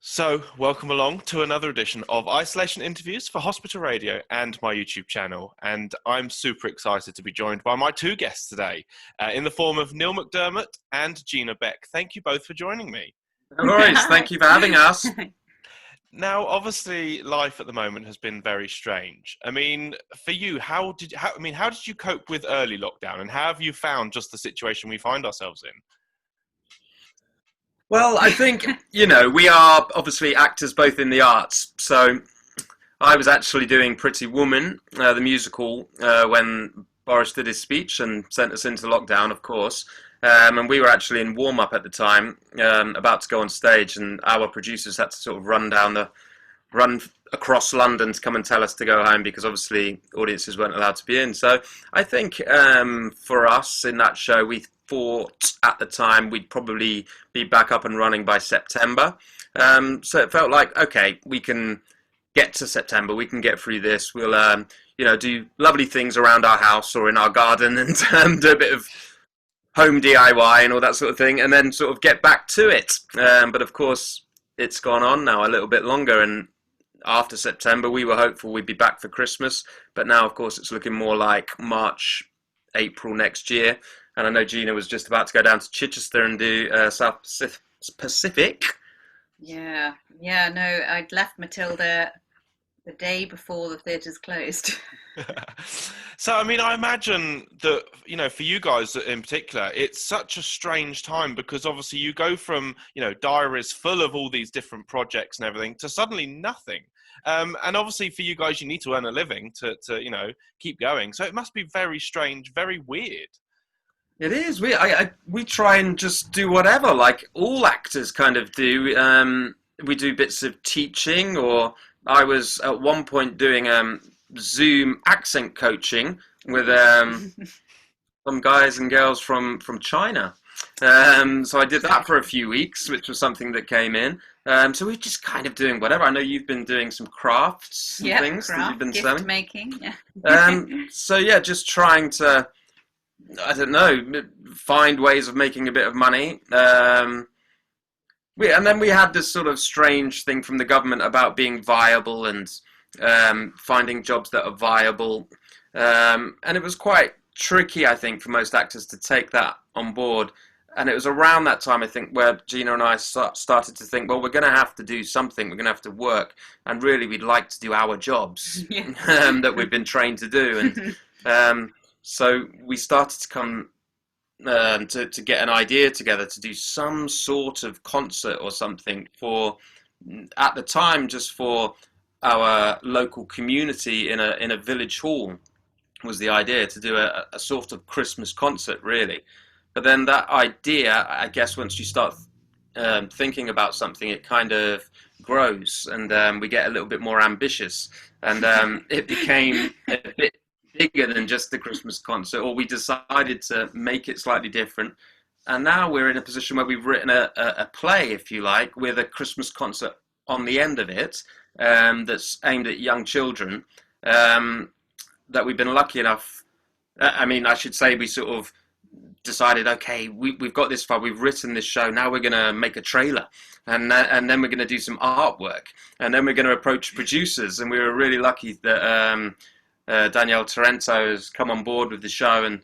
So, welcome along to another edition of Isolation Interviews for Hospital Radio and my YouTube channel. And I'm super excited to be joined by my two guests today in the form of Neil McDermott and Gina Beck. Thank you both for joining me. No worries. Thank you for having us. Now, obviously, life at the moment has been very strange. I mean, for you, how did you cope with early lockdown, and how have you found just the situation we find ourselves in? Well, I think, we are obviously actors both in the arts. So I was actually doing Pretty Woman, the musical, when Boris did his speech and sent us into lockdown, of course. And we were actually in warm-up at the time, about to go on stage, and our producers had to sort of run across London to come and tell us to go home because obviously audiences weren't allowed to be in. So I think for us in that show, we thought at the time we'd probably be back up and running by September. So it felt like, okay, we can get to September, we can get through this. We'll, do lovely things around our house or in our garden and do a bit of home DIY and all that sort of thing, and then sort of get back to it. But of course, it's gone on now a little bit longer, and after September, we were hopeful we'd be back for Christmas. But now, of course, it's looking more like March, April next year. And I know Gina was just about to go down to Chichester and do South Pacific. Yeah, no, I'd left Matilda the day before the theatres closed. So, I mean, I imagine that, for you guys in particular, it's such a strange time because obviously you go from, diaries full of all these different projects and everything to suddenly nothing. And obviously for you guys, you need to earn a living to keep going. So it must be very strange, very weird. It is. We try and just do whatever, like all actors kind of do. We do bits of teaching, or I was at one point doing Zoom accent coaching with some guys and girls from China. So I did that for a few weeks, which was something that came in. So we're just kind of doing whatever. I know you've been doing some crafts and things that you've been gift selling. Making, yeah. So yeah, just trying to, I don't know, find ways of making a bit of money. And then we had this sort of strange thing from the government about being viable and finding jobs that are viable. And it was quite tricky, I think, for most actors to take that on board. And it was around that time, I think, where Gina and I started to think, well, we're going to have to do something. We're going to have to work. And really, we'd like to do our jobs that we've been trained to do. And so we started to come to get an idea together to do some sort of concert or something for, at the time, just for our local community in a village hall was the idea, to do a sort of Christmas concert, really. But then that idea, I guess, once you start thinking about something, it kind of grows, and we get a little bit more ambitious. And it became a bit bigger than just the Christmas concert, or we decided to make it slightly different. And now we're in a position where we've written a play, if you like, with a Christmas concert on the end of it, that's aimed at young children, that we've been lucky enough. I should say we sort of decided, okay, we've got this far, we've written this show, now we're going to make a trailer, and then we're going to do some artwork, and then we're going to approach producers. And we were really lucky that Danielle Torrento has come on board with the show, and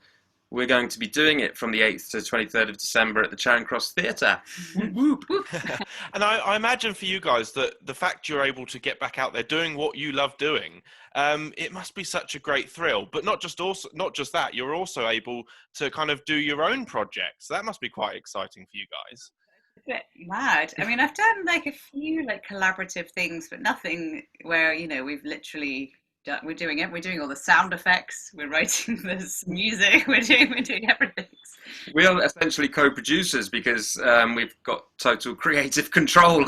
we're going to be doing it from the 8th to 23rd of December at the Charing Cross Theatre. And I imagine for you guys that the fact you're able to get back out there doing what you love doing, it must be such a great thrill. But not just that, you're also able to kind of do your own projects. That must be quite exciting for you guys. A bit mad. I mean, I've done like a few collaborative things, but nothing where we've literally. We're doing it. We're doing all the sound effects. We're writing this music. We're doing everything. We are essentially co-producers because we've got total creative control.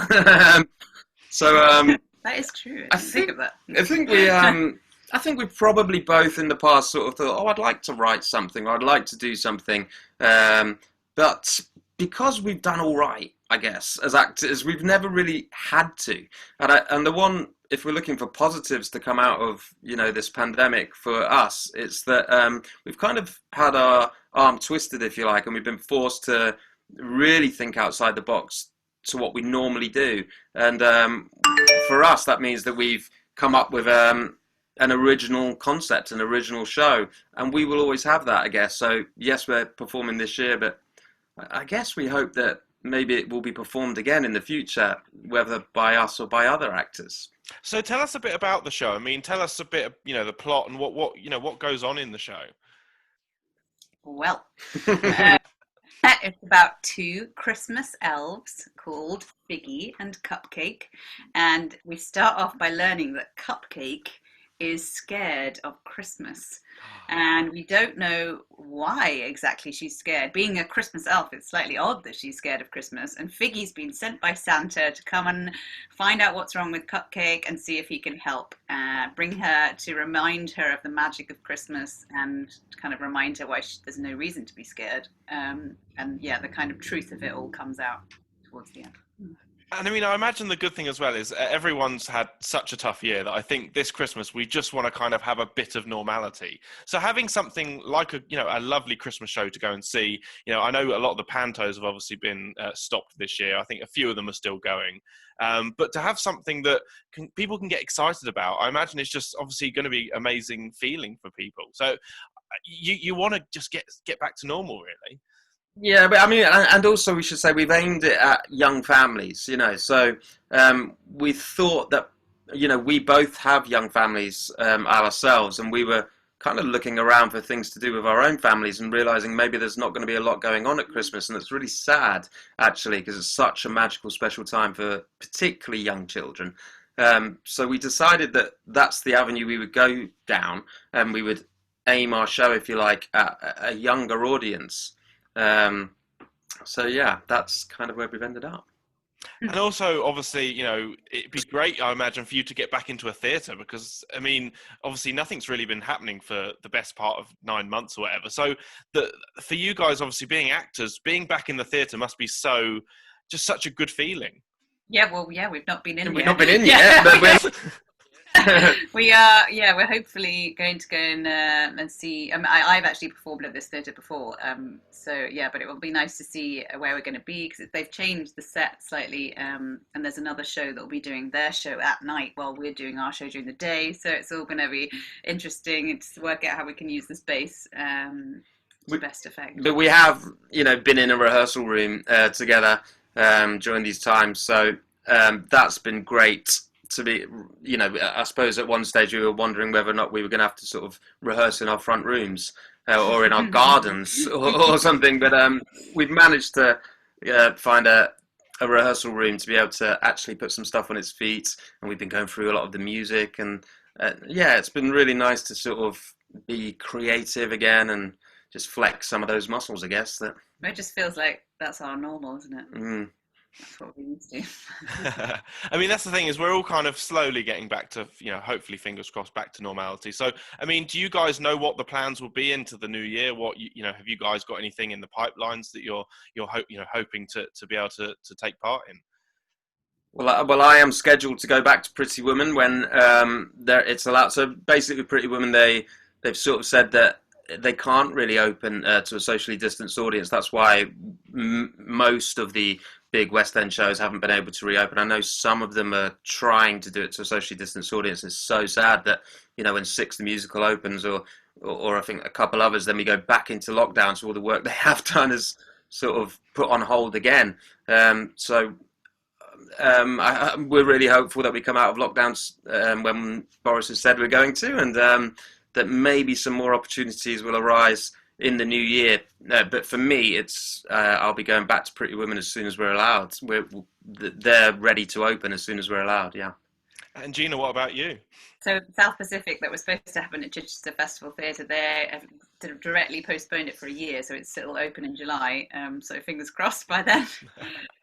So that is true. I think we've probably both in the past sort of thought, I'd like to write something, or I'd like to do something. But because we've done all right, I guess, as actors, we've never really had to. And the one, if we're looking for positives to come out of, this pandemic for us, it's that we've kind of had our arm twisted, if you like, and we've been forced to really think outside the box to what we normally do. And for us, that means that we've come up with an original concept, an original show, and we will always have that, I guess. So yes, we're performing this year, but I guess we hope that maybe it will be performed again in the future, whether by us or by other actors. So tell us a bit about the show. I mean, tell us a bit of, the plot and what goes on in the show. Well, it's about two Christmas elves called Figgy and Cupcake, and we start off by learning that Cupcake is scared of Christmas, and we don't know why exactly she's scared. Being a Christmas elf, it's slightly odd that she's scared of Christmas, and Figgy's been sent by Santa to come and find out what's wrong with Cupcake and see if he can help, bring her to remind her of the magic of Christmas and kind of remind her why there's no reason to be scared. And yeah, the kind of truth of it all comes out towards the end. And I mean, I imagine the good thing as well is everyone's had such a tough year that I think this Christmas we just want to kind of have a bit of normality. So having something like a lovely Christmas show to go and see, I know a lot of the pantos have obviously been stopped this year. I think a few of them are still going. But to have something that people can get excited about, I imagine it's just obviously going to be amazing feeling for people. So you want to just get back to normal, really. Yeah, but I mean, and also we should say we've aimed it at young families, so we thought that, we both have young families ourselves, and we were kind of looking around for things to do with our own families and realizing maybe there's not going to be a lot going on at Christmas, and it's really sad, actually, because it's such a magical, special time for particularly young children. So we decided that that's the avenue we would go down, and we would aim our show, if you like, at a younger audience. So yeah, that's kind of where we've ended up. And also, obviously, it'd be great, I imagine, for you to get back into a theatre because, I mean, obviously nothing's really been happening for the best part of 9 months or whatever. So for you guys, obviously being actors, being back in the theatre must be just such a good feeling. Yeah, well, yeah, we've not been in yet. We've not been in yet, but we're... we're hopefully going to go and see. I've actually performed at this theatre before, so yeah, but it will be nice to see where we're going to be because they've changed the set slightly, and there's another show that will be doing their show at night while we're doing our show during the day, so it's all going to be interesting to work out how we can use the space to best effect. But we have, been in a rehearsal room together during these times, so that's been great. To be, I suppose at one stage we were wondering whether or not we were going to have to sort of rehearse in our front rooms or in our gardens or something. But we've managed to find a rehearsal room to be able to actually put some stuff on its feet. And we've been going through a lot of the music. And yeah, it's been really nice to sort of be creative again and just flex some of those muscles, I guess. It just feels like that's our normal, isn't it? Mm. That's what we need to do. I mean, that's the thing is we're all kind of slowly getting back to, hopefully, fingers crossed, back to normality. So, I mean, do you guys know what the plans will be into the new year? What, have you guys got anything in the pipelines that you're hoping to be able to take part in? Well, I am scheduled to go back to Pretty Woman when it's allowed. So basically, Pretty Woman, they've sort of said that they can't really open to a socially distanced audience. That's why most of the big West End shows haven't been able to reopen. I know some of them are trying to do it to a socially distanced audience. It's so sad that, when Six the Musical opens or I think a couple others, then we go back into lockdown. So all the work they have done is sort of put on hold again. So we're really hopeful that we come out of lockdowns when Boris has said we're going to, and that maybe some more opportunities will arise in the new year. But for me, it's I'll be going back to Pretty Women as soon as we're allowed. They're ready to open as soon as we're allowed, yeah. And Gina, what about you? So South Pacific, that was supposed to happen at Chichester Festival Theatre, they have directly postponed it for a year, so it's still open in July. So fingers crossed by then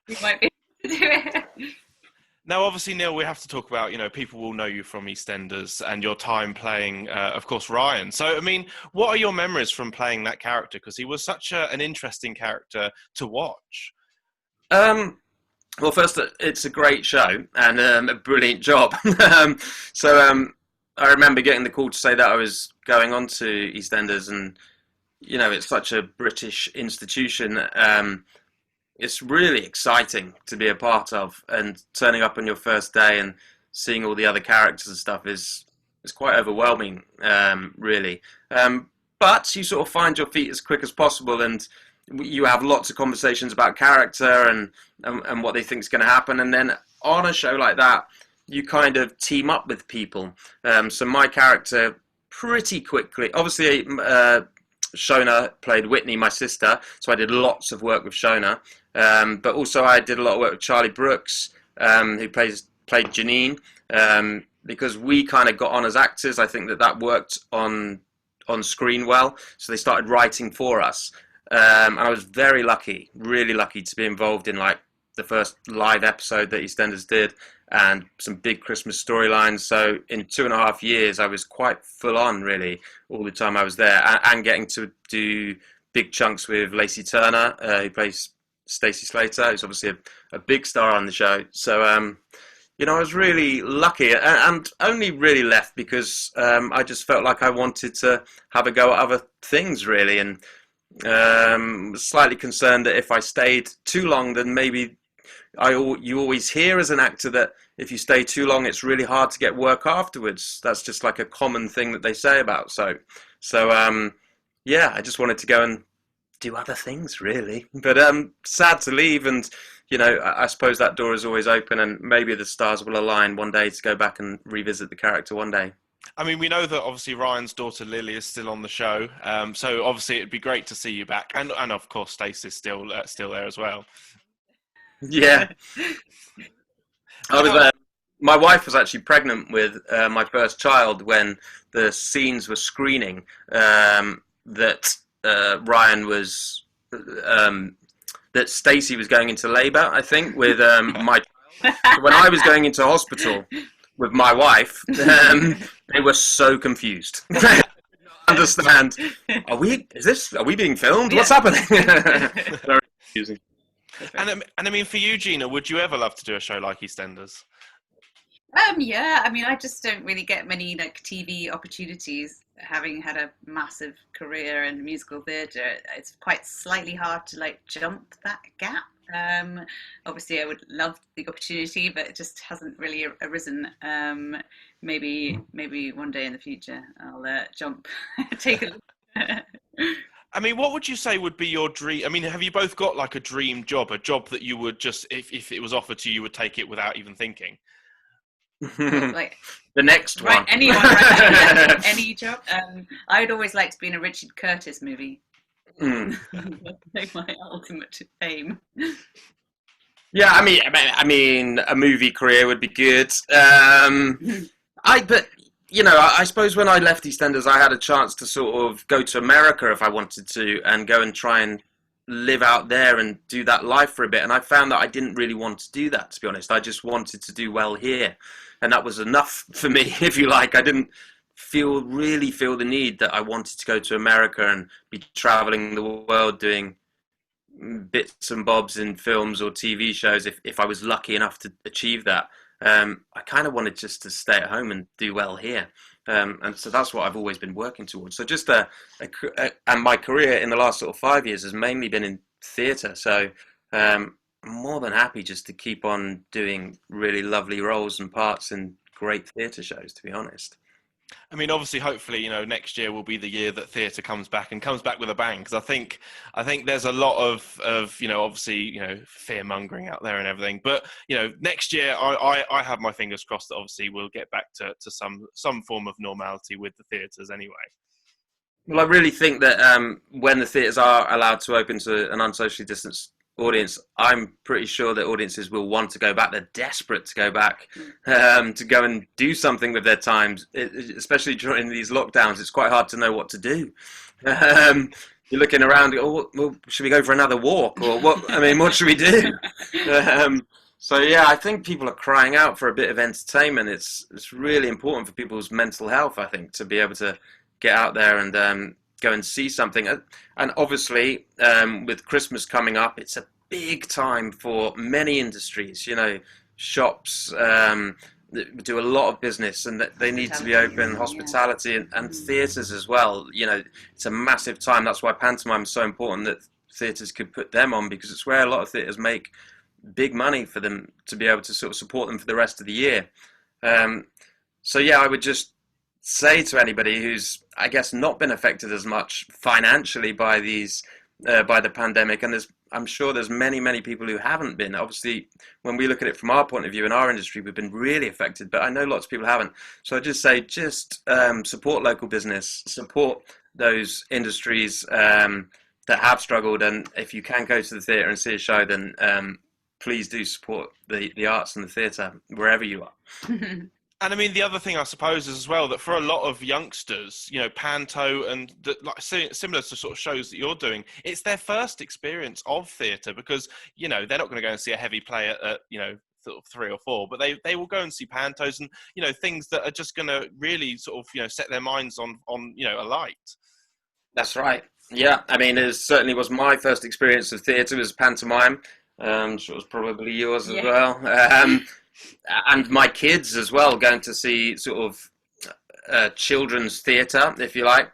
we might be able to do it. Now, obviously, Neil, we have to talk about, people will know you from EastEnders and your time playing, of course, Ryan. So, I mean, what are your memories from playing that character? Because he was such an interesting character to watch. Well, first, it's a great show and a brilliant job. I remember getting the call to say that I was going on to EastEnders, and, it's such a British institution. it's really exciting to be a part of, and turning up on your first day and seeing all the other characters and stuff is quite overwhelming, really. But you sort of find your feet as quick as possible, and you have lots of conversations about character and what they think is going to happen. And then on a show like that, you kind of team up with people. So my character pretty quickly, obviously, Shona played Whitney, my sister, so I did lots of work with Shona. But also I did a lot of work with Charlie Brooks, who played Janine, because we kind of got on as actors. I think that worked on screen well, so they started writing for us. And I was very lucky, really lucky to be involved in like the first live episode that EastEnders did, and some big Christmas storylines. So in 2.5 years, I was quite full on, really, all the time I was there, and getting to do big chunks with Lacey Turner, who plays Stacey Slater, who's obviously a big star on the show. So, you know, I was really lucky, and only really left because I just felt like I wanted to have a go at other things, really, and was slightly concerned that if I stayed too long, then maybe you always hear as an actor that if you stay too long, it's really hard to get work afterwards. That's just like a common thing that they say about. So yeah, I just wanted to go and do other things, really. But sad to leave, and you know, I suppose that door is always open, and maybe the stars will align one day to go back and revisit the character one day. I mean, we know that obviously Ryan's daughter Lily is still on the show, so obviously it'd be great to see you back, and of course Stacey's still there as well. Yeah, I was. My wife was actually pregnant with my first child when the scenes were screening. That Ryan was that Stacey was going into labour, I think, with my child. When I was going into hospital with my wife, they were so confused. Understand? Are we being filmed? Yeah. What's happening? Very confusing. And I mean, for you, Gina, would you ever love to do a show like EastEnders? Yeah, I mean, I just don't really get many like TV opportunities. Having had a massive career in musical theatre, it's quite slightly hard to like jump that gap. Obviously, I would love the opportunity, but it just hasn't really arisen. Maybe one day in the future, I'll jump, take a look. I mean, what would you say would be your dream? I mean, have you both got like a dream job, a job that you would just, if it was offered to you, you would take it without even thinking? Like the next one. Right, anyone, right? Any job. I'd always like to be in a Richard Curtis movie. Like my ultimate aim. Yeah, I mean, a movie career would be good. But you know, I suppose when I left EastEnders, I had a chance to sort of go to America if I wanted to, and go and try and live out there and do that life for a bit. And I found that I didn't really want to do that, to be honest. I just wanted to do well here, and that was enough for me, if you like. I didn't really feel the need that I wanted to go to America and be traveling the world doing bits and bobs in films or TV shows if I was lucky enough to achieve that. I kind of wanted just to stay at home and do well here. And so that's what I've always been working towards. So just and my career in the last sort of 5 years has mainly been in theatre. So I'm more than happy just to keep on doing really lovely roles and parts in great theatre shows, to be honest. I mean, obviously, hopefully, you know, next year will be the year that theatre comes back with a bang. Because I think there's a lot of you know, obviously, you know, fear mongering out there and everything. But you know, next year, I have my fingers crossed that obviously we'll get back to some form of normality with the theatres anyway. Well, I really think that when the theatres are allowed to open to an unsocially distanced audience, I'm pretty sure that audiences will want to go back. They're desperate to go back, to go and do something with their times, especially during these lockdowns. It's quite hard to know what to do. You're looking around, oh, well, should we go for another walk? Or what? I mean, what should we do? So yeah, I think people are crying out for a bit of entertainment. It's really important for people's mental health, I think, to be able to get out there and go and see something. And obviously, with Christmas coming up, it's a big time for many industries. You know, shops do a lot of business, and they need to be open. Hospitality and theatres as well. You know, it's a massive time. That's why pantomime is so important. That theatres could put them on, because it's where a lot of theatres make big money for them to be able to sort of support them for the rest of the year. So yeah, I would just say to anybody who's, I guess, not been affected as much financially by these by the pandemic, and I'm sure there's many people who haven't been. Obviously, when we look at it from our point of view in our industry, we've been really affected, but I know lots of people haven't. So I just say, support local business, support those industries that have struggled, and if you can go to the theatre and see a show, then please do support the arts and the theatre wherever you are. And I mean, the other thing I suppose is as well that for a lot of youngsters, you know, Panto and similar to sort of shows that you're doing, it's their first experience of theatre, because, you know, they're not going to go and see a heavy play at you know, sort of 3 or 4, but they will go and see Pantos and, you know, things that are just going to really sort of, you know, set their minds on, you know, a light. That's right. Yeah, I mean, it certainly was my first experience of theatre, was pantomime. I'm sure it was probably yours as well. And my kids as well, going to see sort of children's theatre, if you like,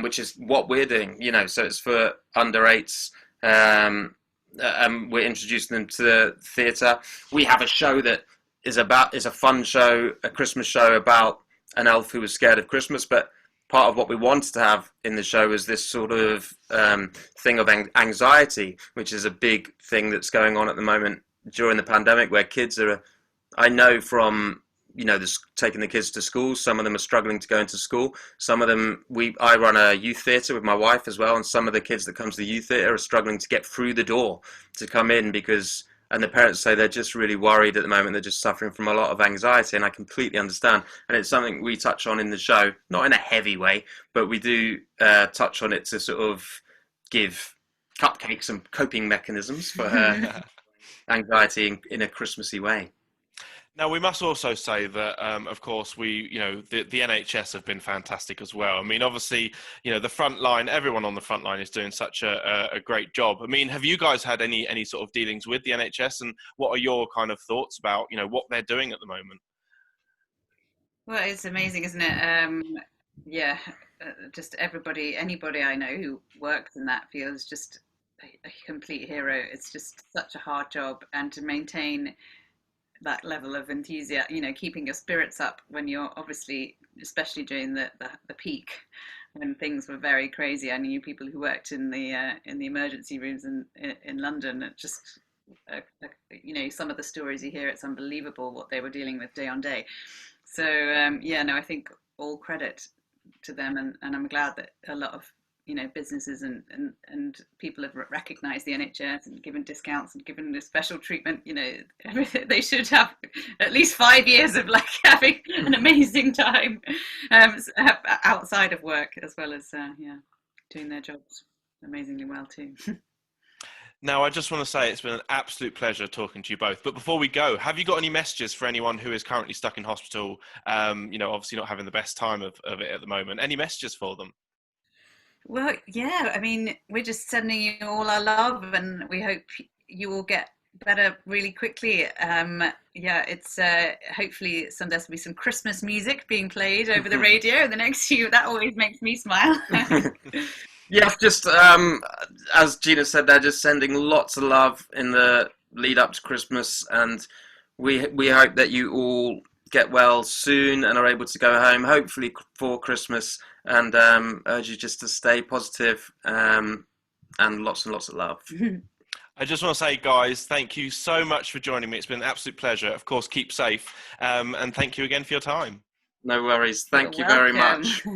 which is what we're doing, you know, so it's for under 8s, and we're introducing them to the theatre. We have a show that is a fun show, a Christmas show about an elf who was scared of Christmas, but part of what we wanted to have in the show is this sort of thing of anxiety, which is a big thing that's going on at the moment during the pandemic, where kids are, I know from, you know, taking the kids to school, some of them are struggling to go into school. Some of them, I run a youth theatre with my wife as well, and some of the kids that come to the youth theatre are struggling to get through the door to come in, because, and the parents say they're just really worried at the moment. They're just suffering from a lot of anxiety, and I completely understand. And it's something we touch on in the show, not in a heavy way, but we do touch on it to sort of give cupcakes and coping mechanisms for anxiety in a Christmassy way. Now, we must also say that, of course, you know, the NHS have been fantastic as well. I mean, obviously, you know, the front line, everyone on the front line is doing such a great job. I mean, have you guys had any sort of dealings with the NHS, and what are your kind of thoughts about, you know, what they're doing at the moment? Well, it's amazing, isn't it? Just anybody I know who works in that field is just a complete hero. It's just such a hard job, and to maintain that level of enthusiasm, you know, keeping your spirits up when you're obviously, especially during the peak, when things were very crazy. I knew people who worked in the emergency rooms in London. It just, you know, some of the stories you hear, it's unbelievable what they were dealing with day on day. So I think all credit to them, and I'm glad that a lot of, you know, businesses and people have recognised the NHS and given discounts and given a special treatment. You know, they should have at least 5 years of like having an amazing time outside of work, as well as doing their jobs amazingly well too. Now, I just want to say it's been an absolute pleasure talking to you both. But before we go, have you got any messages for anyone who is currently stuck in hospital, you know, obviously not having the best time of it at the moment? Any messages for them? Well, yeah, I mean, we're just sending you all our love, and we hope you all get better really quickly. It's hopefully there's will be some Christmas music being played over the radio in the next few. That always makes me smile. Yes, just as Gina said, they're just sending lots of love in the lead up to Christmas, and we hope that you all get well soon and are able to go home, hopefully for Christmas, and urge you just to stay positive, and lots of love. I just want to say, guys, thank you so much for joining me. It's been an absolute pleasure. Of course, keep safe, and thank you again for your time. No worries. Thank you very much.